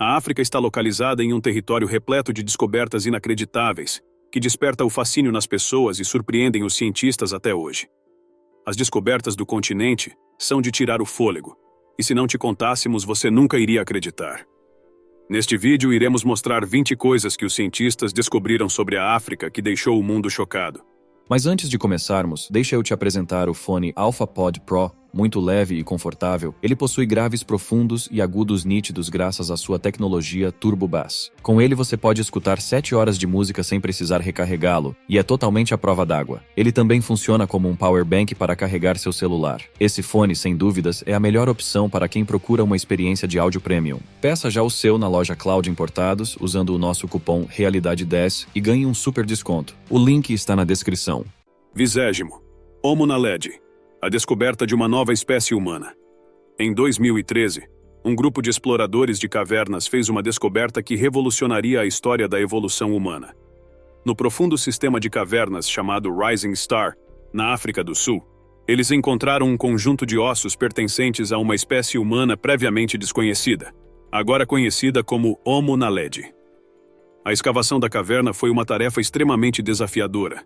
A África está localizada em um território repleto de descobertas inacreditáveis, que desperta o fascínio nas pessoas e surpreendem os cientistas até hoje. As descobertas do continente são de tirar o fôlego, e se não te contássemos, você nunca iria acreditar. Neste vídeo, iremos mostrar 20 coisas que os cientistas descobriram sobre a África que deixou o mundo chocado. Mas antes de começarmos, deixa eu te apresentar o fone AlphaPod Pro. Muito leve e confortável, ele possui graves profundos e agudos nítidos graças à sua tecnologia Turbo Bass. Com ele você pode escutar 7 horas de música sem precisar recarregá-lo, e é totalmente à prova d'água. Ele também funciona como um power bank para carregar seu celular. Esse fone, sem dúvidas, é a melhor opção para quem procura uma experiência de áudio premium. Peça já o seu na loja Cloud Importados, usando o nosso cupom Realidade10 e ganhe um super desconto. O link está na descrição. 20º. Homo naledi. A descoberta de uma nova espécie humana. Em 2013, um grupo de exploradores de cavernas fez uma descoberta que revolucionaria a história da evolução humana. No profundo sistema de cavernas chamado Rising Star, na África do Sul, eles encontraram um conjunto de ossos pertencentes a uma espécie humana previamente desconhecida, agora conhecida como Homo naledi. A escavação da caverna foi uma tarefa extremamente desafiadora,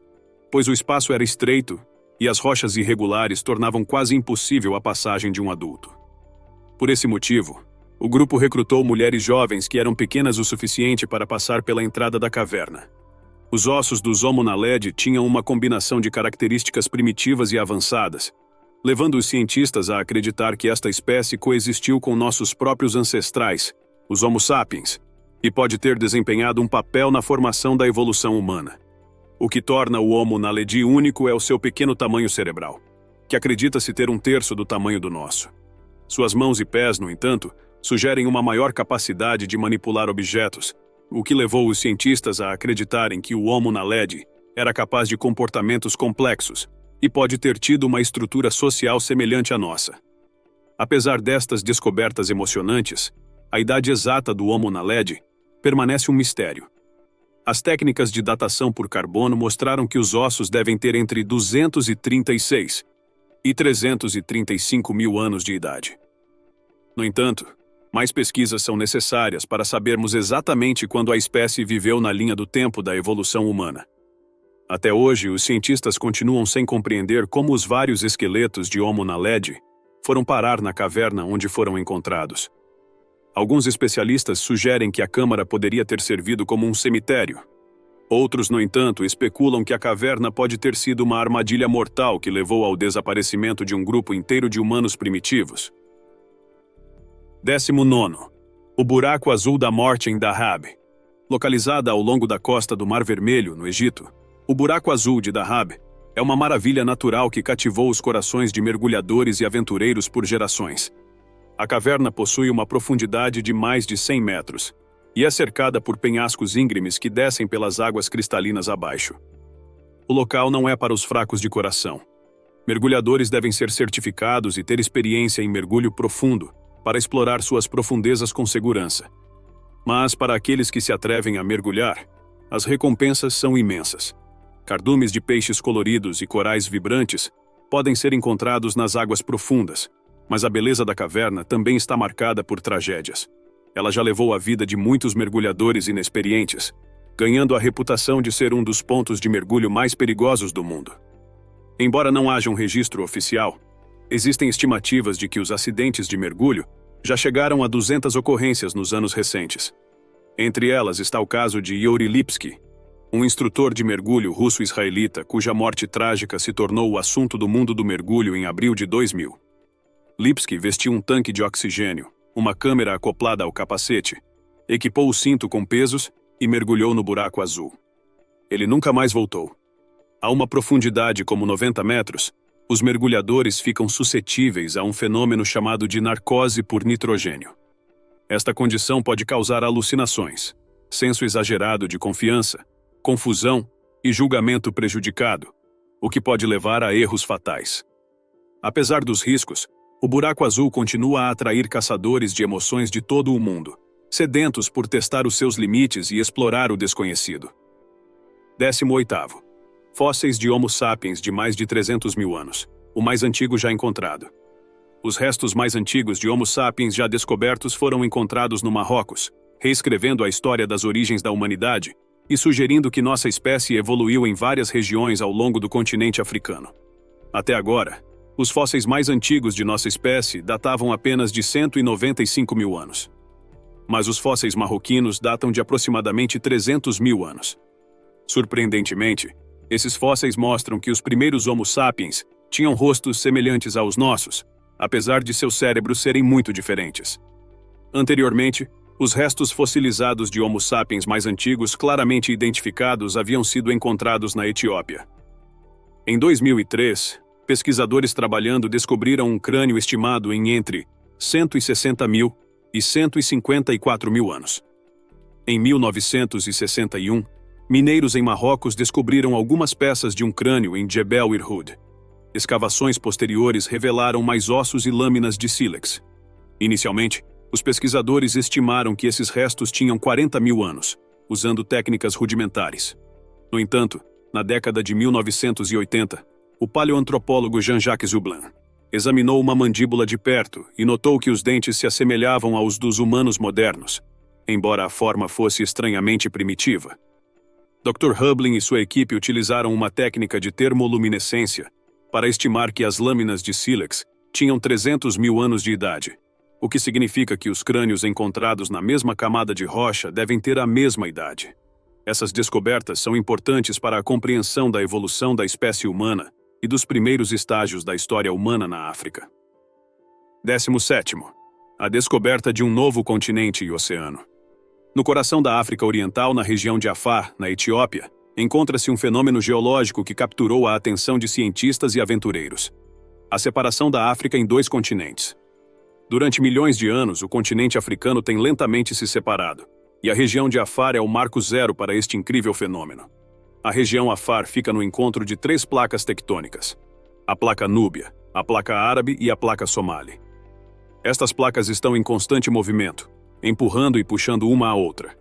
pois o espaço era estreito e as rochas irregulares tornavam quase impossível a passagem de um adulto. Por esse motivo, o grupo recrutou mulheres jovens que eram pequenas o suficiente para passar pela entrada da caverna. Os ossos dos Homo naledi tinham uma combinação de características primitivas e avançadas, levando os cientistas a acreditar que esta espécie coexistiu com nossos próprios ancestrais, os Homo sapiens, e pode ter desempenhado um papel na formação da evolução humana. O que torna o Homo naledi único é o seu pequeno tamanho cerebral, que acredita-se ter 1/3 do tamanho do nosso. Suas mãos e pés, no entanto, sugerem uma maior capacidade de manipular objetos, o que levou os cientistas a acreditarem que o Homo naledi era capaz de comportamentos complexos e pode ter tido uma estrutura social semelhante à nossa. Apesar destas descobertas emocionantes, a idade exata do Homo naledi permanece um mistério. As técnicas de datação por carbono mostraram que os ossos devem ter entre 236 e 335 mil anos de idade. No entanto, mais pesquisas são necessárias para sabermos exatamente quando a espécie viveu na linha do tempo da evolução humana. Até hoje, os cientistas continuam sem compreender como os vários esqueletos de Homo naledi foram parar na caverna onde foram encontrados. Alguns especialistas sugerem que a câmara poderia ter servido como um cemitério. Outros, no entanto, especulam que a caverna pode ter sido uma armadilha mortal que levou ao desaparecimento de um grupo inteiro de humanos primitivos. 19º. O Buraco Azul da Morte em Dahab. Localizada ao longo da costa do Mar Vermelho, no Egito, o Buraco Azul de Dahab é uma maravilha natural que cativou os corações de mergulhadores e aventureiros por gerações. A caverna possui uma profundidade de mais de 100 metros e é cercada por penhascos íngremes que descem pelas águas cristalinas abaixo. O local não é para os fracos de coração. Mergulhadores devem ser certificados e ter experiência em mergulho profundo para explorar suas profundezas com segurança. Mas para aqueles que se atrevem a mergulhar, as recompensas são imensas. Cardumes de peixes coloridos e corais vibrantes podem ser encontrados nas águas profundas, mas a beleza da caverna também está marcada por tragédias. Ela já levou a vida de muitos mergulhadores inexperientes, ganhando a reputação de ser um dos pontos de mergulho mais perigosos do mundo. Embora não haja um registro oficial, existem estimativas de que os acidentes de mergulho já chegaram a 200 ocorrências nos anos recentes. Entre elas está o caso de Yuri Lipsky, um instrutor de mergulho russo-israelita cuja morte trágica se tornou o assunto do mundo do mergulho em abril de 2000. Lipsky vestiu um tanque de oxigênio, uma câmera acoplada ao capacete, equipou o cinto com pesos e mergulhou no buraco azul. Ele nunca mais voltou. A uma profundidade como 90 metros, os mergulhadores ficam suscetíveis a um fenômeno chamado de narcose por nitrogênio. Esta condição pode causar alucinações, senso exagerado de confiança, confusão e julgamento prejudicado, o que pode levar a erros fatais. Apesar dos riscos, o buraco azul continua a atrair caçadores de emoções de todo o mundo, sedentos por testar os seus limites e explorar o desconhecido. 18º. Fósseis de Homo sapiens de mais de 300 mil anos, o mais antigo já encontrado. Os restos mais antigos de Homo sapiens já descobertos foram encontrados no Marrocos, reescrevendo a história das origens da humanidade e sugerindo que nossa espécie evoluiu em várias regiões ao longo do continente africano. Até agora, os fósseis mais antigos de nossa espécie datavam apenas de 195 mil anos. Mas os fósseis marroquinos datam de aproximadamente 300 mil anos. Surpreendentemente, esses fósseis mostram que os primeiros Homo sapiens tinham rostos semelhantes aos nossos, apesar de seus cérebros serem muito diferentes. Anteriormente, os restos fossilizados de Homo sapiens mais antigos claramente identificados haviam sido encontrados na Etiópia. Em 2003, pesquisadores trabalhando descobriram um crânio estimado em entre 160 mil e 154 mil anos. Em 1961, mineiros em Marrocos descobriram algumas peças de um crânio em Jebel Irhoud. Escavações posteriores revelaram mais ossos e lâminas de sílex. Inicialmente, os pesquisadores estimaram que esses restos tinham 40 mil anos, usando técnicas rudimentares. No entanto, na década de 1980, o paleoantropólogo Jean-Jacques Zoublin examinou uma mandíbula de perto e notou que os dentes se assemelhavam aos dos humanos modernos, embora a forma fosse estranhamente primitiva. Dr. Hublin e sua equipe utilizaram uma técnica de termoluminescência para estimar que as lâminas de sílex tinham 300 mil anos de idade, o que significa que os crânios encontrados na mesma camada de rocha devem ter a mesma idade. Essas descobertas são importantes para a compreensão da evolução da espécie humana e dos primeiros estágios da história humana na África. 17º. A descoberta de um novo continente e oceano. No coração da África Oriental, na região de Afar, na Etiópia, encontra-se um fenômeno geológico que capturou a atenção de cientistas e aventureiros: a separação da África em dois continentes. Durante milhões de anos, o continente africano tem lentamente se separado, e a região de Afar é o marco zero para este incrível fenômeno. A região Afar fica no encontro de três placas tectônicas: a placa Núbia, a placa Árabe e a placa Somali. Estas placas estão em constante movimento, empurrando e puxando uma à outra.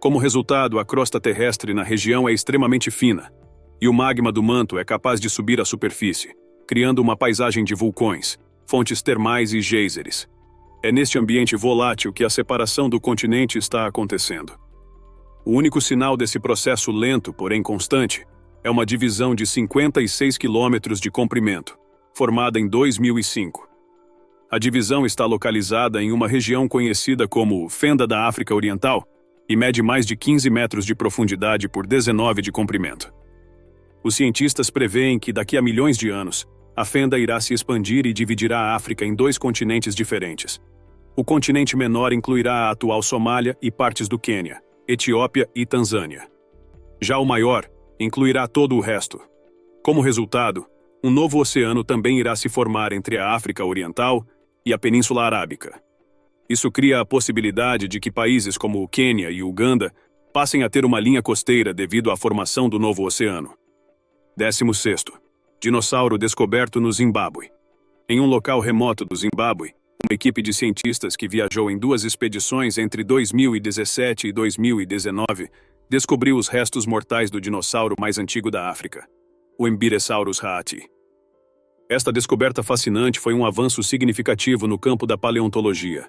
Como resultado, a crosta terrestre na região é extremamente fina, e o magma do manto é capaz de subir à superfície, criando uma paisagem de vulcões, fontes termais e geysers. É neste ambiente volátil que a separação do continente está acontecendo. O único sinal desse processo lento, porém constante, é uma divisão de 56 quilômetros de comprimento, formada em 2005. A divisão está localizada em uma região conhecida como Fenda da África Oriental e mede mais de 15 metros de profundidade por 19 de comprimento. Os cientistas preveem que daqui a milhões de anos, a fenda irá se expandir e dividirá a África em dois continentes diferentes. O continente menor incluirá a atual Somália e partes do Quênia, Etiópia e Tanzânia. Já o maior incluirá todo o resto. Como resultado, um novo oceano também irá se formar entre a África Oriental e a Península Arábica. Isso cria a possibilidade de que países como o Quênia e Uganda passem a ter uma linha costeira devido à formação do novo oceano. 16º. Dinossauro descoberto no Zimbábue. Em um local remoto do Zimbábue, uma equipe de cientistas que viajou em duas expedições entre 2017 e 2019 descobriu os restos mortais do dinossauro mais antigo da África, o Embiresaurus haati. Esta descoberta fascinante foi um avanço significativo no campo da paleontologia.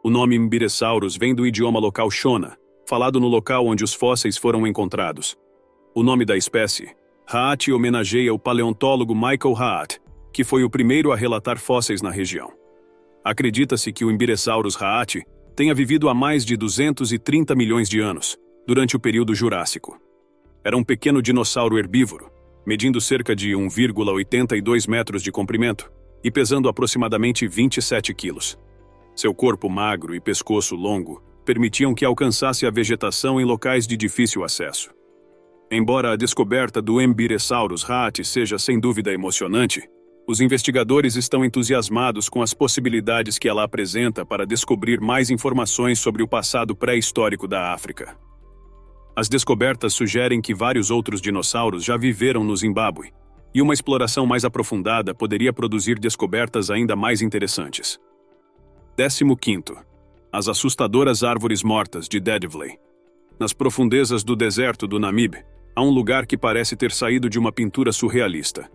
O nome Embiresaurus vem do idioma local Shona, falado no local onde os fósseis foram encontrados. O nome da espécie, Haati, homenageia o paleontólogo Michael Haat, que foi o primeiro a relatar fósseis na região. Acredita-se que o Embiresaurus haati tenha vivido há mais de 230 milhões de anos, durante o período Jurássico. Era um pequeno dinossauro herbívoro, medindo cerca de 1,82 metros de comprimento e pesando aproximadamente 27 quilos. Seu corpo magro e pescoço longo permitiam que alcançasse a vegetação em locais de difícil acesso. Embora a descoberta do Embiresaurus haati seja sem dúvida emocionante, os investigadores estão entusiasmados com as possibilidades que ela apresenta para descobrir mais informações sobre o passado pré-histórico da África. As descobertas sugerem que vários outros dinossauros já viveram no Zimbábue, e uma exploração mais aprofundada poderia produzir descobertas ainda mais interessantes. 15º. As assustadoras árvores mortas de Deadvley. Nas profundezas do deserto do Namibe, há um lugar que parece ter saído de uma pintura surrealista.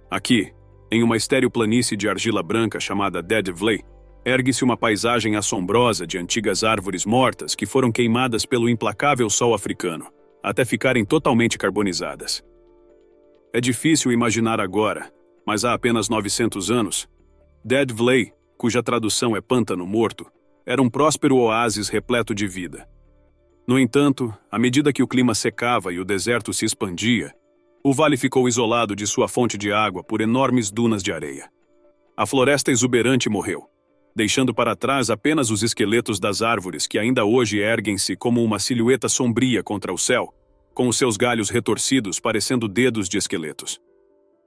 Aqui, em uma estéril planície de argila branca chamada Deadvley, Ergue-se uma paisagem assombrosa de antigas árvores mortas que foram queimadas pelo implacável sol africano, até ficarem totalmente carbonizadas. É difícil imaginar agora, mas há apenas 900 anos, Dead Valley, cuja tradução é pântano morto, era um próspero oásis repleto de vida. No entanto, à medida que o clima secava e o deserto se expandia, o vale ficou isolado de sua fonte de água por enormes dunas de areia. A floresta exuberante morreu, deixando para trás apenas os esqueletos das árvores que ainda hoje erguem-se como uma silhueta sombria contra o céu, com os seus galhos retorcidos parecendo dedos de esqueletos.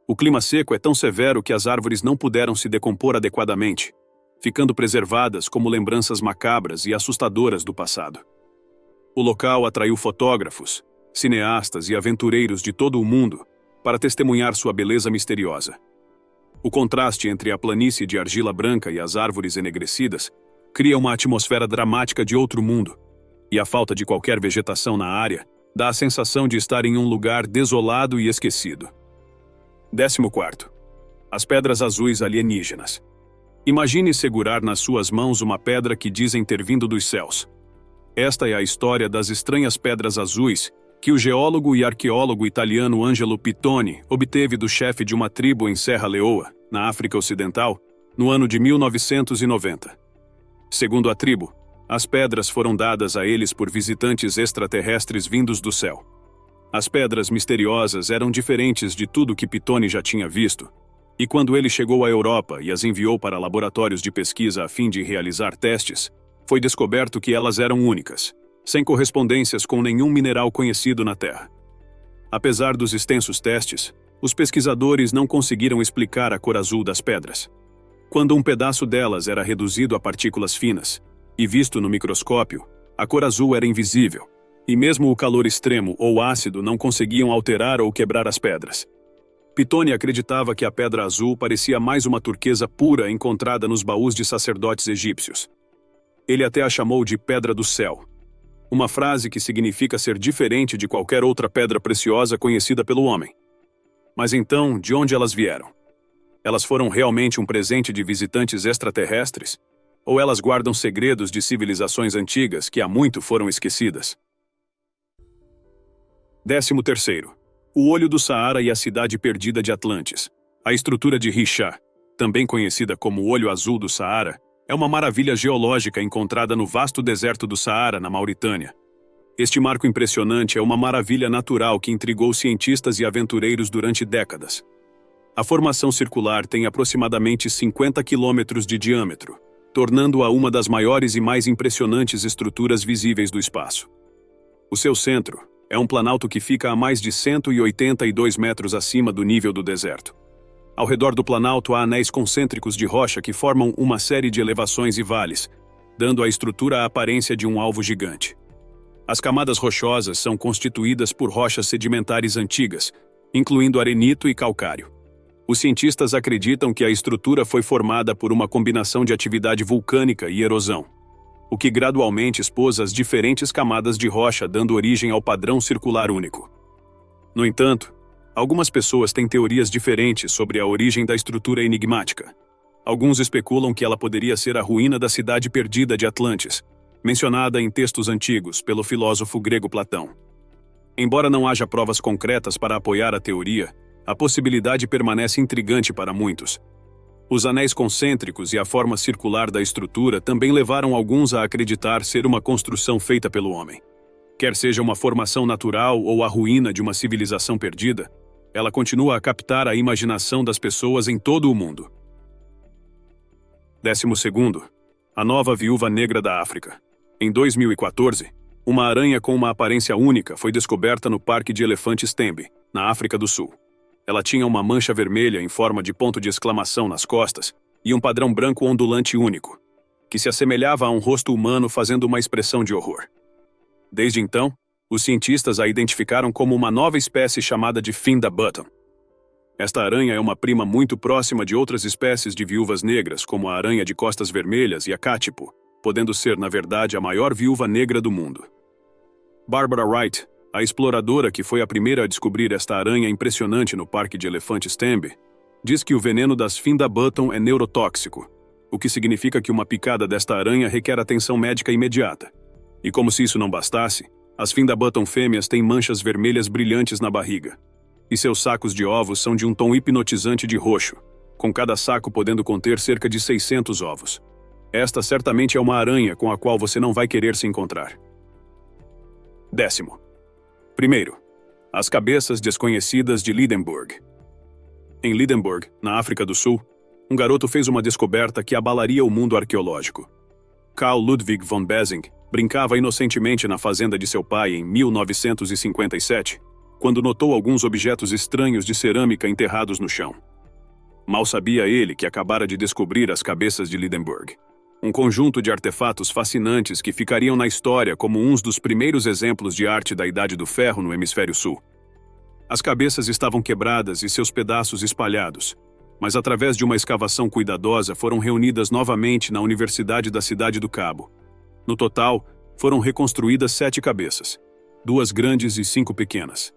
O clima seco é tão severo que as árvores não puderam se decompor adequadamente, ficando preservadas como lembranças macabras e assustadoras do passado. O local atraiu fotógrafos, cineastas e aventureiros de todo o mundo para testemunhar sua beleza misteriosa. O contraste entre a planície de argila branca e as árvores enegrecidas cria uma atmosfera dramática de outro mundo, e a falta de qualquer vegetação na área dá a sensação de estar em um lugar desolado e esquecido. 14. As pedras azuis alienígenas. Imagine segurar nas suas mãos uma pedra que dizem ter vindo dos céus. Esta é a história das estranhas pedras azuis que o geólogo e arqueólogo italiano Angelo Pittoni obteve do chefe de uma tribo em Serra Leoa, na África Ocidental, no ano de 1990. Segundo a tribo, as pedras foram dadas a eles por visitantes extraterrestres vindos do céu. As pedras misteriosas eram diferentes de tudo que Pittoni já tinha visto, e quando ele chegou à Europa e as enviou para laboratórios de pesquisa a fim de realizar testes, foi descoberto que elas eram únicas, sem correspondências com nenhum mineral conhecido na Terra. Apesar dos extensos testes, os pesquisadores não conseguiram explicar a cor azul das pedras. Quando um pedaço delas era reduzido a partículas finas e visto no microscópio, a cor azul era invisível, e mesmo o calor extremo ou ácido não conseguiam alterar ou quebrar as pedras. Pittoni acreditava que a pedra azul parecia mais uma turquesa pura encontrada nos baús de sacerdotes egípcios. Ele até a chamou de pedra do céu, uma frase que significa ser diferente de qualquer outra pedra preciosa conhecida pelo homem. Mas então, de onde elas vieram? Elas foram realmente um presente de visitantes extraterrestres? Ou elas guardam segredos de civilizações antigas que há muito foram esquecidas? 13. O Olho do Saara e a Cidade Perdida de Atlantis. A estrutura de Richat, também conhecida como Olho Azul do Saara, é uma maravilha geológica encontrada no vasto deserto do Saara, na Mauritânia. Este marco impressionante é uma maravilha natural que intrigou cientistas e aventureiros durante décadas. A formação circular tem aproximadamente 50 quilômetros de diâmetro, tornando-a uma das maiores e mais impressionantes estruturas visíveis do espaço. O seu centro é um planalto que fica a mais de 182 metros acima do nível do deserto. Ao redor do planalto há anéis concêntricos de rocha que formam uma série de elevações e vales, dando à estrutura a aparência de um alvo gigante. As camadas rochosas são constituídas por rochas sedimentares antigas, incluindo arenito e calcário. Os cientistas acreditam que a estrutura foi formada por uma combinação de atividade vulcânica e erosão, o que gradualmente expôs as diferentes camadas de rocha, dando origem ao padrão circular único. No entanto, algumas pessoas têm teorias diferentes sobre a origem da estrutura enigmática. Alguns especulam que ela poderia ser a ruína da cidade perdida de Atlantis, mencionada em textos antigos pelo filósofo grego Platão. Embora não haja provas concretas para apoiar a teoria, a possibilidade permanece intrigante para muitos. Os anéis concêntricos e a forma circular da estrutura também levaram alguns a acreditar ser uma construção feita pelo homem. Quer seja uma formação natural ou a ruína de uma civilização perdida, ela continua a captar a imaginação das pessoas em todo o mundo. 12. A nova viúva negra da África. Em 2014, uma aranha com uma aparência única foi descoberta no Parque de Elefantes Tembe, na África do Sul. Ela tinha uma mancha vermelha em forma de ponto de exclamação nas costas e um padrão branco ondulante único, que se assemelhava a um rosto humano fazendo uma expressão de horror. Desde então, os cientistas a identificaram como uma nova espécie chamada de Finda Button. Esta aranha é uma prima muito próxima de outras espécies de viúvas negras, como a aranha de costas vermelhas e a cátipo, podendo ser, na verdade, a maior viúva negra do mundo. Barbara Wright, a exploradora que foi a primeira a descobrir esta aranha impressionante no Parque de Elefantes Tembe, diz que o veneno das Finda Button é neurotóxico, o que significa que uma picada desta aranha requer atenção médica imediata. E como se isso não bastasse, as Findabutton fêmeas têm manchas vermelhas brilhantes na barriga. E seus sacos de ovos são de um tom hipnotizante de roxo, com cada saco podendo conter cerca de 600 ovos. Esta certamente é uma aranha com a qual você não vai querer se encontrar. 10º. Primeiro, as cabeças desconhecidas de Lydenburg. Em Lydenburg, na África do Sul, um garoto fez uma descoberta que abalaria o mundo arqueológico. Carl Ludwig von Besing brincava inocentemente na fazenda de seu pai em 1957, quando notou alguns objetos estranhos de cerâmica enterrados no chão. Mal sabia ele que acabara de descobrir as cabeças de Lydenburg, um conjunto de artefatos fascinantes que ficariam na história como uns dos primeiros exemplos de arte da Idade do Ferro no Hemisfério Sul. As cabeças estavam quebradas e seus pedaços espalhados, mas através de uma escavação cuidadosa foram reunidas novamente na Universidade da Cidade do Cabo. No total, foram reconstruídas 7 cabeças, 2 grandes e 5 pequenas.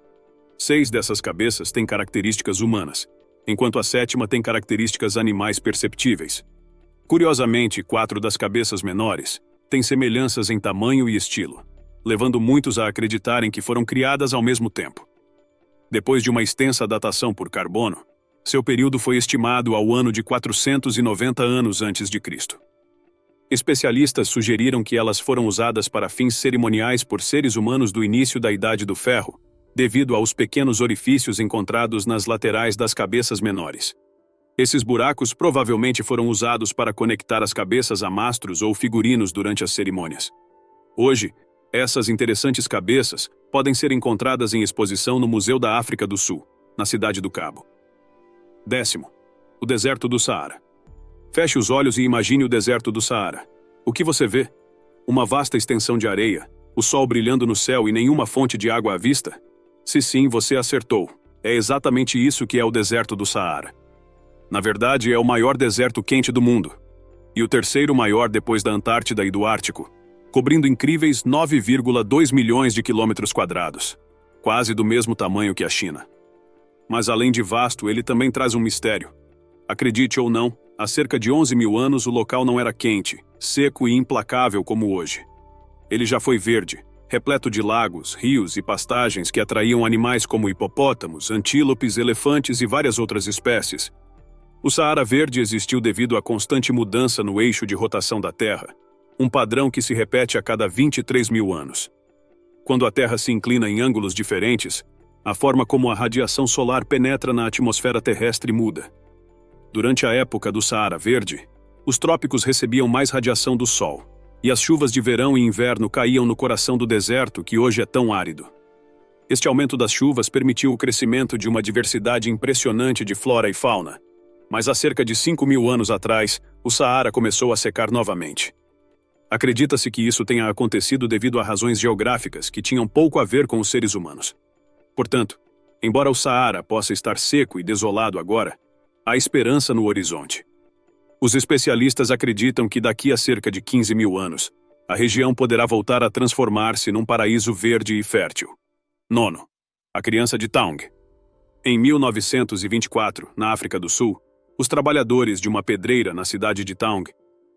6 dessas cabeças têm características humanas, enquanto a 7ª tem características animais perceptíveis. Curiosamente, 4 das cabeças menores têm semelhanças em tamanho e estilo, levando muitos a acreditarem que foram criadas ao mesmo tempo. Depois de uma extensa datação por carbono, seu período foi estimado ao ano de 490 anos antes de Cristo. Especialistas sugeriram que elas foram usadas para fins cerimoniais por seres humanos do início da Idade do Ferro, devido aos pequenos orifícios encontrados nas laterais das cabeças menores. Esses buracos provavelmente foram usados para conectar as cabeças a mastros ou figurinos durante as cerimônias. Hoje, essas interessantes cabeças podem ser encontradas em exposição no Museu da África do Sul, na Cidade do Cabo. 10º. O deserto do Saara. Feche os olhos e imagine o deserto do Saara. O que você vê? Uma vasta extensão de areia, o sol brilhando no céu e nenhuma fonte de água à vista? Se sim, você acertou. É exatamente isso que é o deserto do Saara. Na verdade, é o maior deserto quente do mundo. E o terceiro maior depois da Antártida e do Ártico, cobrindo incríveis 9,2 milhões de quilômetros quadrados, quase do mesmo tamanho que a China. Mas além de vasto, ele também traz um mistério. Acredite ou não, há cerca de 11 mil anos o local não era quente, seco e implacável como hoje. Ele já foi verde, repleto de lagos, rios e pastagens que atraíam animais como hipopótamos, antílopes, elefantes e várias outras espécies. O Saara Verde existiu devido à constante mudança no eixo de rotação da Terra, um padrão que se repete a cada 23 mil anos. Quando a Terra se inclina em ângulos diferentes, a forma como a radiação solar penetra na atmosfera terrestre muda. Durante a época do Saara Verde, os trópicos recebiam mais radiação do Sol, e as chuvas de verão e inverno caíam no coração do deserto que hoje é tão árido. Este aumento das chuvas permitiu o crescimento de uma diversidade impressionante de flora e fauna, mas há cerca de 5 mil anos atrás, o Saara começou a secar novamente. Acredita-se que isso tenha acontecido devido a razões geográficas que tinham pouco a ver com os seres humanos. Portanto, embora o Saara possa estar seco e desolado agora, há esperança no horizonte. Os especialistas acreditam que daqui a cerca de 15 mil anos, a região poderá voltar a transformar-se num paraíso verde e fértil. 9º. A criança de Taung. Em 1924, na África do Sul, os trabalhadores de uma pedreira na cidade de Taung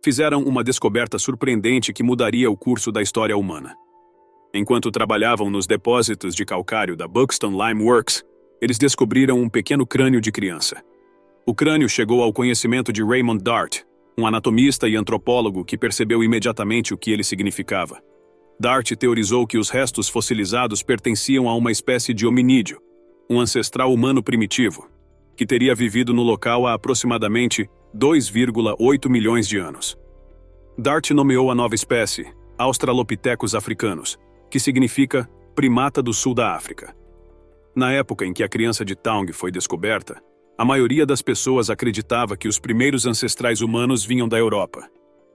fizeram uma descoberta surpreendente que mudaria o curso da história humana. Enquanto trabalhavam nos depósitos de calcário da Buxton Lime Works, eles descobriram um pequeno crânio de criança. O crânio chegou ao conhecimento de Raymond Dart, um anatomista e antropólogo que percebeu imediatamente o que ele significava. Dart teorizou que os restos fossilizados pertenciam a uma espécie de hominídeo, um ancestral humano primitivo, que teria vivido no local há aproximadamente 2,8 milhões de anos. Dart nomeou a nova espécie Australopithecus africanus, que significa primata do sul da África. Na época em que a criança de Taung foi descoberta, a maioria das pessoas acreditava que os primeiros ancestrais humanos vinham da Europa.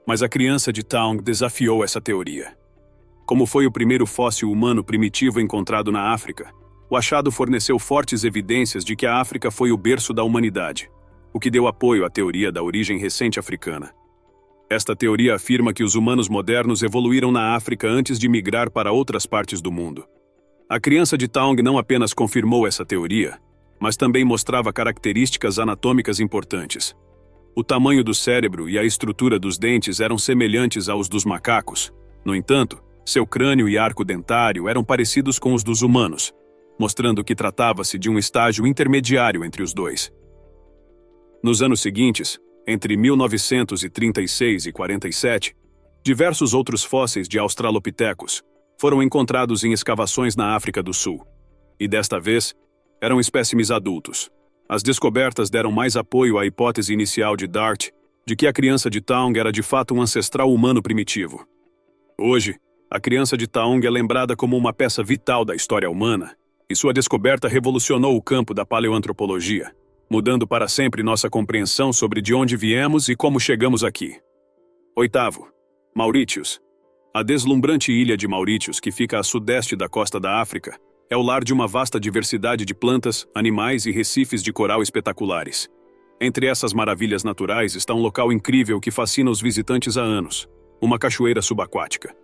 Mas a criança de Taung desafiou essa teoria. Como foi o primeiro fóssil humano primitivo encontrado na África, o achado forneceu fortes evidências de que a África foi o berço da humanidade, o que deu apoio à teoria da origem recente africana. Esta teoria afirma que os humanos modernos evoluíram na África antes de migrar para outras partes do mundo. A criança de Taung não apenas confirmou essa teoria, mas também mostrava características anatômicas importantes. O tamanho do cérebro e a estrutura dos dentes eram semelhantes aos dos macacos. No entanto, seu crânio e arco dentário eram parecidos com os dos humanos, mostrando que tratava-se de um estágio intermediário entre os dois. Nos anos seguintes, entre 1936 e 47, diversos outros fósseis de australopitecos foram encontrados em escavações na África do Sul. E desta vez, eram espécimes adultos. As descobertas deram mais apoio à hipótese inicial de Dart de que a criança de Taung era de fato um ancestral humano primitivo. Hoje, a criança de Taung é lembrada como uma peça vital da história humana, e sua descoberta revolucionou o campo da paleoantropologia, mudando para sempre nossa compreensão sobre de onde viemos e como chegamos aqui. Oitavo, Mauritius. A deslumbrante ilha de Mauritius, que fica a sudeste da costa da África, é o lar de uma vasta diversidade de plantas, animais e recifes de coral espetaculares. Entre essas maravilhas naturais está um local incrível que fascina os visitantes há anos, uma cachoeira subaquática.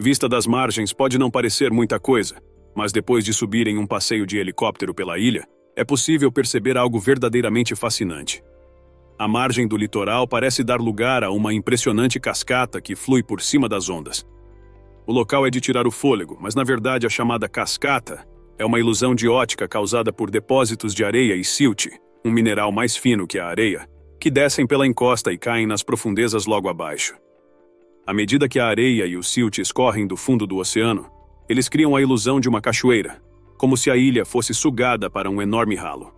Vista das margens pode não parecer muita coisa, mas depois de subir em um passeio de helicóptero pela ilha, é possível perceber algo verdadeiramente fascinante. A margem do litoral parece dar lugar a uma impressionante cascata que flui por cima das ondas. O local é de tirar o fôlego, mas na verdade a chamada cascata é uma ilusão de ótica causada por depósitos de areia e silt, um mineral mais fino que a areia, que descem pela encosta e caem nas profundezas logo abaixo. À medida que a areia e o silt escorrem do fundo do oceano, eles criam a ilusão de uma cachoeira, como se a ilha fosse sugada para um enorme ralo.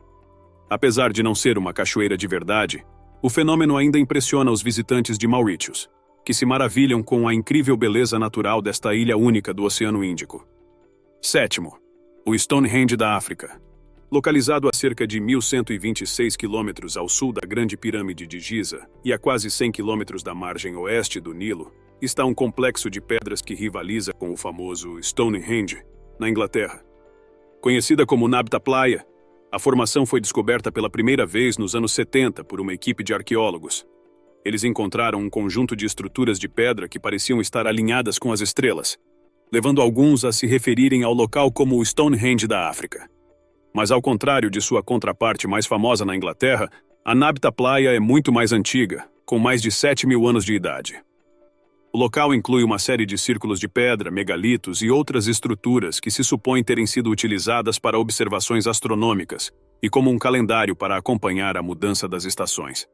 Apesar de não ser uma cachoeira de verdade, o fenômeno ainda impressiona os visitantes de Mauritius, que se maravilham com a incrível beleza natural desta ilha única do Oceano Índico. Sétimo, o Stonehenge da África. Localizado a cerca de 1.126 quilômetros ao sul da Grande Pirâmide de Giza e a quase 100 quilômetros da margem oeste do Nilo, está um complexo de pedras que rivaliza com o famoso Stonehenge, na Inglaterra. Conhecida como Nabta Playa, a formação foi descoberta pela primeira vez nos anos 70 por uma equipe de arqueólogos. Eles encontraram um conjunto de estruturas de pedra que pareciam estar alinhadas com as estrelas, levando alguns a se referirem ao local como o Stonehenge da África. Mas ao contrário de sua contraparte mais famosa na Inglaterra, a Nabta Playa é muito mais antiga, com mais de 7.000 anos de idade. O local inclui uma série de círculos de pedra, megalitos e outras estruturas que se supõem terem sido utilizadas para observações astronômicas e como um calendário para acompanhar a mudança das estações.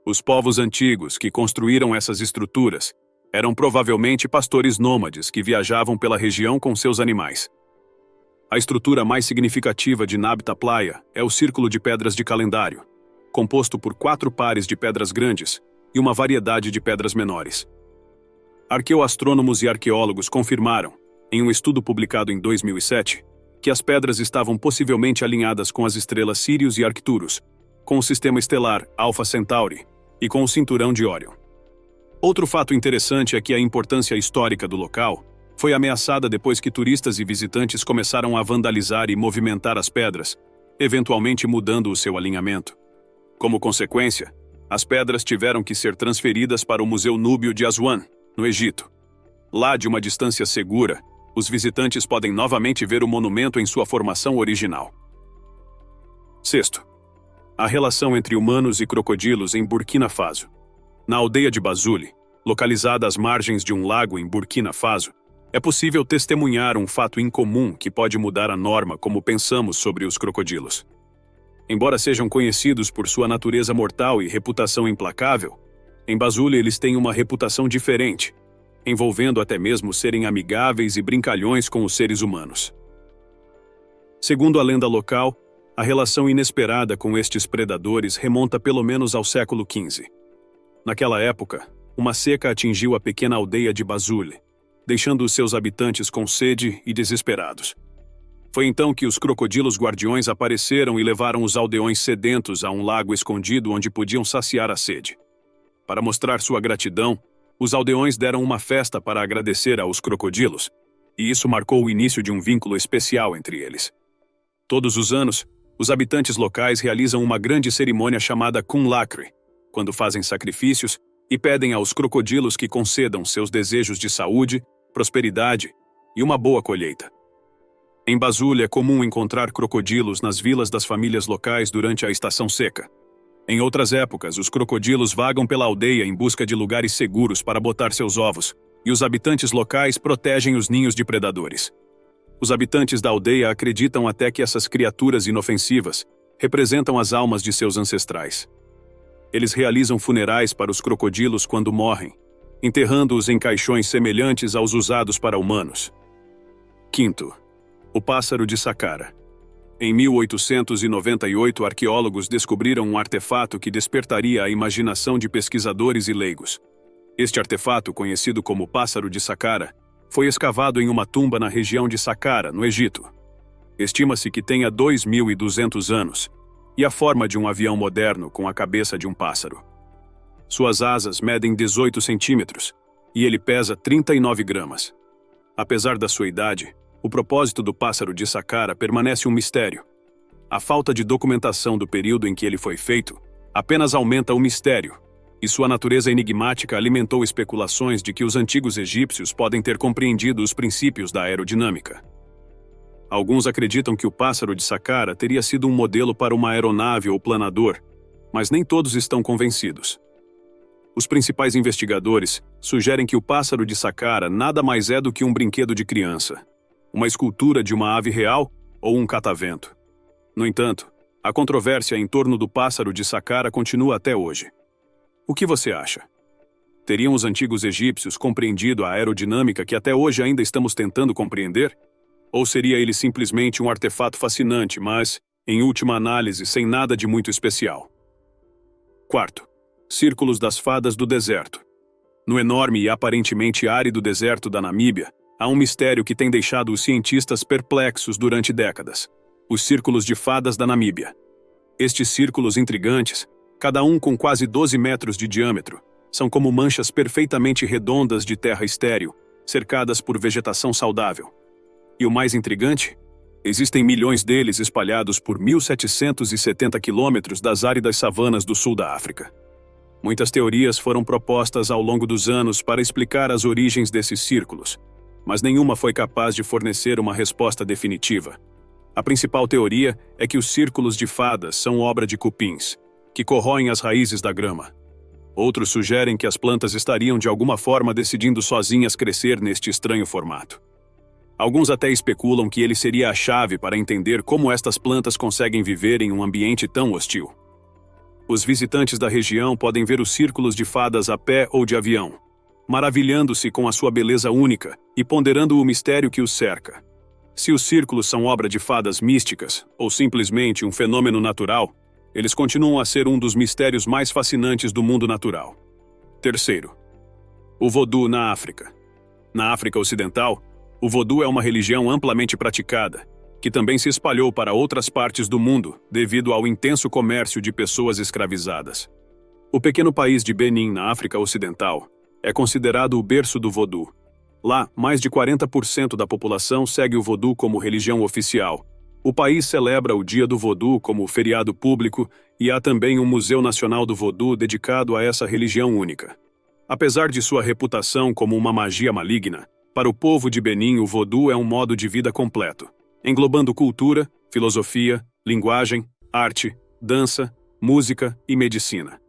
Os povos antigos que construíram essas estruturas eram provavelmente pastores nômades que viajavam pela região com seus animais. A estrutura mais significativa de Nabta Playa é o círculo de pedras de calendário, composto por 4 pares de pedras grandes e uma variedade de pedras menores. Arqueoastrônomos e arqueólogos confirmaram, em um estudo publicado em 2007, que as pedras estavam possivelmente alinhadas com as estrelas Sirius e Arcturus, com o sistema estelar Alpha Centauri e com o cinturão de Órion. Outro fato interessante é que a importância histórica do local foi ameaçada depois que turistas e visitantes começaram a vandalizar e movimentar as pedras, eventualmente mudando o seu alinhamento. Como consequência, as pedras tiveram que ser transferidas para o Museu Núbio de Aswan, no Egito. Lá, de uma distância segura, os visitantes podem novamente ver o monumento em sua formação original. Sexto, a relação entre humanos e crocodilos em Burkina Faso. Na aldeia de Bazuli, localizada às margens de um lago em Burkina Faso, é possível testemunhar um fato incomum que pode mudar a norma como pensamos sobre os crocodilos. Embora sejam conhecidos por sua natureza mortal e reputação implacável, em Bazuli eles têm uma reputação diferente, envolvendo até mesmo serem amigáveis e brincalhões com os seres humanos. Segundo a lenda local, a relação inesperada com estes predadores remonta pelo menos ao século XV. Naquela época, uma seca atingiu a pequena aldeia de Bazuli, deixando os seus habitantes com sede e desesperados. Foi então que os crocodilos guardiões apareceram e levaram os aldeões sedentos a um lago escondido onde podiam saciar a sede. Para mostrar sua gratidão, os aldeões deram uma festa para agradecer aos crocodilos, e isso marcou o início de um vínculo especial entre eles. Todos os anos, os habitantes locais realizam uma grande cerimônia chamada Kunlakri, quando fazem sacrifícios e pedem aos crocodilos que concedam seus desejos de saúde, prosperidade e uma boa colheita. Em Bazuli é comum encontrar crocodilos nas vilas das famílias locais durante a estação seca. Em outras épocas, os crocodilos vagam pela aldeia em busca de lugares seguros para botar seus ovos, e os habitantes locais protegem os ninhos de predadores. Os habitantes da aldeia acreditam até que essas criaturas inofensivas representam as almas de seus ancestrais. Eles realizam funerais para os crocodilos quando morrem, enterrando-os em caixões semelhantes aos usados para humanos. Quinto, o pássaro de Saqqara. Em 1898, arqueólogos descobriram um artefato que despertaria a imaginação de pesquisadores e leigos. Este artefato, conhecido como pássaro de Saqqara, foi escavado em uma tumba na região de Saqqara, no Egito. Estima-se que tenha 2.200 anos, e a forma de um avião moderno com a cabeça de um pássaro. Suas asas medem 18 centímetros, e ele pesa 39 gramas. Apesar da sua idade, o propósito do pássaro de Saqqara permanece um mistério. A falta de documentação do período em que ele foi feito apenas aumenta o mistério, e sua natureza enigmática alimentou especulações de que os antigos egípcios podem ter compreendido os princípios da aerodinâmica. Alguns acreditam que o pássaro de Saqqara teria sido um modelo para uma aeronave ou planador, mas nem todos estão convencidos. Os principais investigadores sugerem que o pássaro de Saqqara nada mais é do que um brinquedo de criança, uma escultura de uma ave real ou um catavento. No entanto, a controvérsia em torno do pássaro de Saqqara continua até hoje. O que você acha? Teriam os antigos egípcios compreendido a aerodinâmica que até hoje ainda estamos tentando compreender? Ou seria ele simplesmente um artefato fascinante, mas, em última análise, sem nada de muito especial? Quarto, Círculos das Fadas do Deserto. No enorme e aparentemente árido deserto da Namíbia, há um mistério que tem deixado os cientistas perplexos durante décadas: os círculos de fadas da Namíbia. Estes círculos intrigantes, cada um com quase 12 metros de diâmetro, são como manchas perfeitamente redondas de terra estéril, cercadas por vegetação saudável. E o mais intrigante? Existem milhões deles espalhados por 1.770 quilômetros das áridas savanas do sul da África. Muitas teorias foram propostas ao longo dos anos para explicar as origens desses círculos, mas nenhuma foi capaz de fornecer uma resposta definitiva. A principal teoria é que os círculos de fadas são obra de cupins, que corroem as raízes da grama. Outros sugerem que as plantas estariam de alguma forma decidindo sozinhas crescer neste estranho formato. Alguns até especulam que ele seria a chave para entender como estas plantas conseguem viver em um ambiente tão hostil. Os visitantes da região podem ver os círculos de fadas a pé ou de avião, maravilhando-se com a sua beleza única e ponderando o mistério que os cerca. Se os círculos são obra de fadas místicas, ou simplesmente um fenômeno natural, eles continuam a ser um dos mistérios mais fascinantes do mundo natural. Terceiro, o vodú na África. Na África Ocidental, o vodú é uma religião amplamente praticada, que também se espalhou para outras partes do mundo devido ao intenso comércio de pessoas escravizadas. O pequeno país de Benin, na África Ocidental, é considerado o berço do vodú. Lá, mais de 40% da população segue o vodú como religião oficial. O país celebra o Dia do Vodú como feriado público e há também um Museu Nacional do Vodú dedicado a essa religião única. Apesar de sua reputação como uma magia maligna, para o povo de Benin o vodú é um modo de vida completo, englobando cultura, filosofia, linguagem, arte, dança, música e medicina.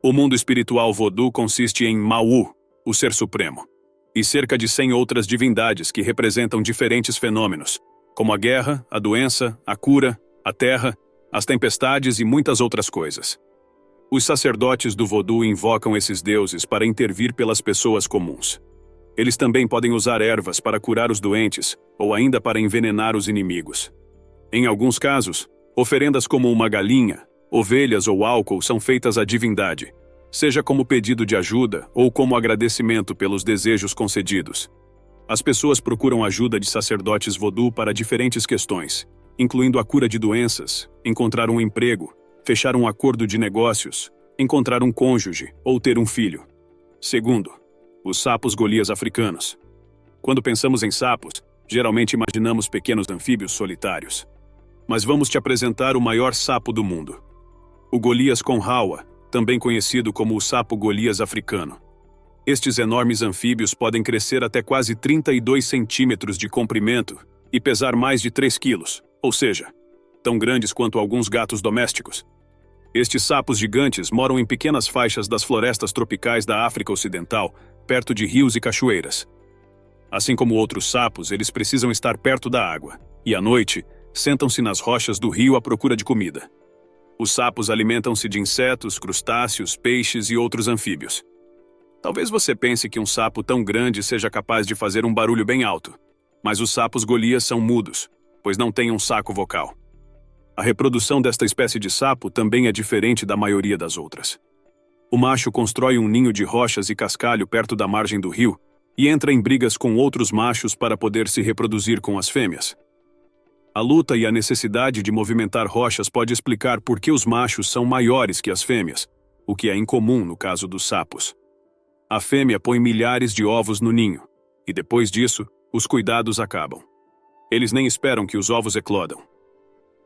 O mundo espiritual vodú consiste em Mawu, o Ser Supremo, e cerca de 100 outras divindades que representam diferentes fenômenos, como a guerra, a doença, a cura, a terra, as tempestades e muitas outras coisas. Os sacerdotes do vodú invocam esses deuses para intervir pelas pessoas comuns. Eles também podem usar ervas para curar os doentes, ou ainda para envenenar os inimigos. Em alguns casos, oferendas como uma galinha, ovelhas ou álcool são feitas à divindade, seja como pedido de ajuda ou como agradecimento pelos desejos concedidos. As pessoas procuram ajuda de sacerdotes vodú para diferentes questões, incluindo a cura de doenças, encontrar um emprego, fechar um acordo de negócios, encontrar um cônjuge ou ter um filho. Segundo, os sapos golias africanos. Quando pensamos em sapos, geralmente imaginamos pequenos anfíbios solitários. Mas vamos te apresentar o maior sapo do mundo. O Golias conhaua, também conhecido como o sapo golias africano. Estes enormes anfíbios podem crescer até quase 32 centímetros de comprimento e pesar mais de 3 quilos, ou seja, tão grandes quanto alguns gatos domésticos. Estes sapos gigantes moram em pequenas faixas das florestas tropicais da África Ocidental, perto de rios e cachoeiras. Assim como outros sapos, eles precisam estar perto da água, e à noite, sentam-se nas rochas do rio à procura de comida. Os sapos alimentam-se de insetos, crustáceos, peixes e outros anfíbios. Talvez você pense que um sapo tão grande seja capaz de fazer um barulho bem alto, mas os sapos golias são mudos, pois não têm um saco vocal. A reprodução desta espécie de sapo também é diferente da maioria das outras. O macho constrói um ninho de rochas e cascalho perto da margem do rio e entra em brigas com outros machos para poder se reproduzir com as fêmeas. A luta e a necessidade de movimentar rochas pode explicar por que os machos são maiores que as fêmeas, o que é incomum no caso dos sapos. A fêmea põe milhares de ovos no ninho, e depois disso, os cuidados acabam. Eles nem esperam que os ovos eclodam.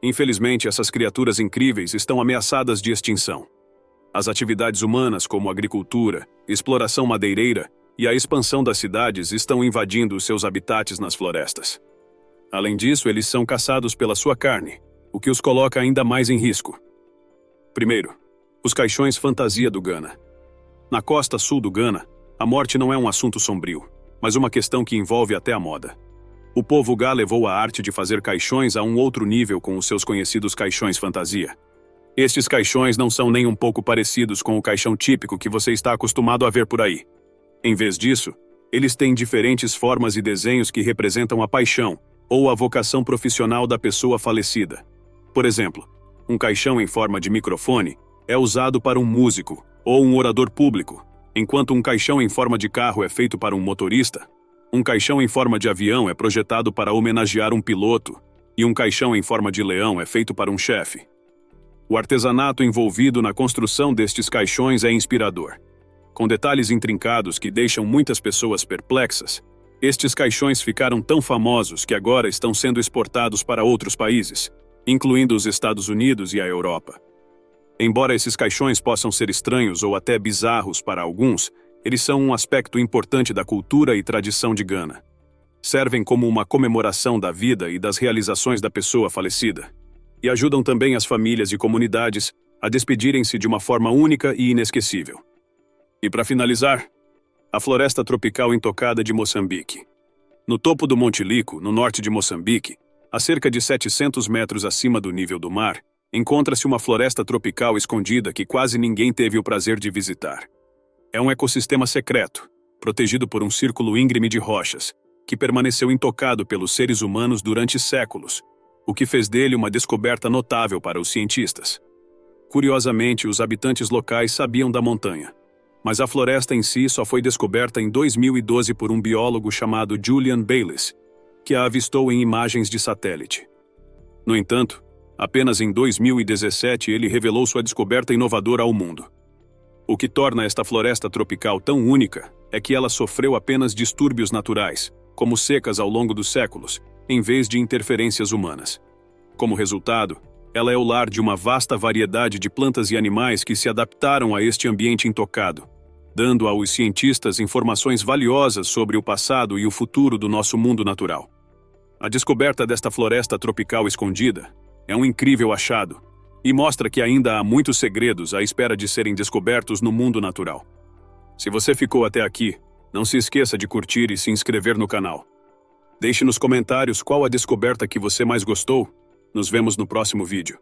Infelizmente, essas criaturas incríveis estão ameaçadas de extinção. As atividades humanas, como agricultura, exploração madeireira e a expansão das cidades estão invadindo os seus habitats nas florestas. Além disso, eles são caçados pela sua carne, o que os coloca ainda mais em risco. Primeiro, os caixões fantasia do Ghana. Na costa sul do Ghana, a morte não é um assunto sombrio, mas uma questão que envolve até a moda. O povo Ga levou a arte de fazer caixões a um outro nível com os seus conhecidos caixões fantasia. Estes caixões não são nem um pouco parecidos com o caixão típico que você está acostumado a ver por aí. Em vez disso, eles têm diferentes formas e desenhos que representam a paixão ou a vocação profissional da pessoa falecida. Por exemplo, um caixão em forma de microfone é usado para um músico ou um orador público, enquanto um caixão em forma de carro é feito para um motorista. Um caixão em forma de avião é projetado para homenagear um piloto, e um caixão em forma de leão é feito para um chefe. O artesanato envolvido na construção destes caixões é inspirador. Com detalhes intrincados que deixam muitas pessoas perplexas, estes caixões ficaram tão famosos que agora estão sendo exportados para outros países, incluindo os Estados Unidos e a Europa. Embora esses caixões possam ser estranhos ou até bizarros para alguns, eles são um aspecto importante da cultura e tradição de Ghana. Servem como uma comemoração da vida e das realizações da pessoa falecida. E ajudam também as famílias e comunidades a despedirem-se de uma forma única e inesquecível. E para finalizar, a floresta tropical intocada de Moçambique. No topo do Monte Lico, no norte de Moçambique, a cerca de 700 metros acima do nível do mar, encontra-se uma floresta tropical escondida que quase ninguém teve o prazer de visitar. É um ecossistema secreto, protegido por um círculo íngreme de rochas, que permaneceu intocado pelos seres humanos durante séculos, o que fez dele uma descoberta notável para os cientistas. Curiosamente, os habitantes locais sabiam da montanha, mas a floresta em si só foi descoberta em 2012 por um biólogo chamado Julian Bayliss, que a avistou em imagens de satélite. No entanto, apenas em 2017 ele revelou sua descoberta inovadora ao mundo. O que torna esta floresta tropical tão única é que ela sofreu apenas distúrbios naturais, como secas ao longo dos séculos, em vez de interferências humanas. Como resultado, ela é o lar de uma vasta variedade de plantas e animais que se adaptaram a este ambiente intocado, dando aos cientistas informações valiosas sobre o passado e o futuro do nosso mundo natural. A descoberta desta floresta tropical escondida é um incrível achado e mostra que ainda há muitos segredos à espera de serem descobertos no mundo natural. Se você ficou até aqui, não se esqueça de curtir e se inscrever no canal. Deixe nos comentários qual a descoberta que você mais gostou. Nos vemos no próximo vídeo.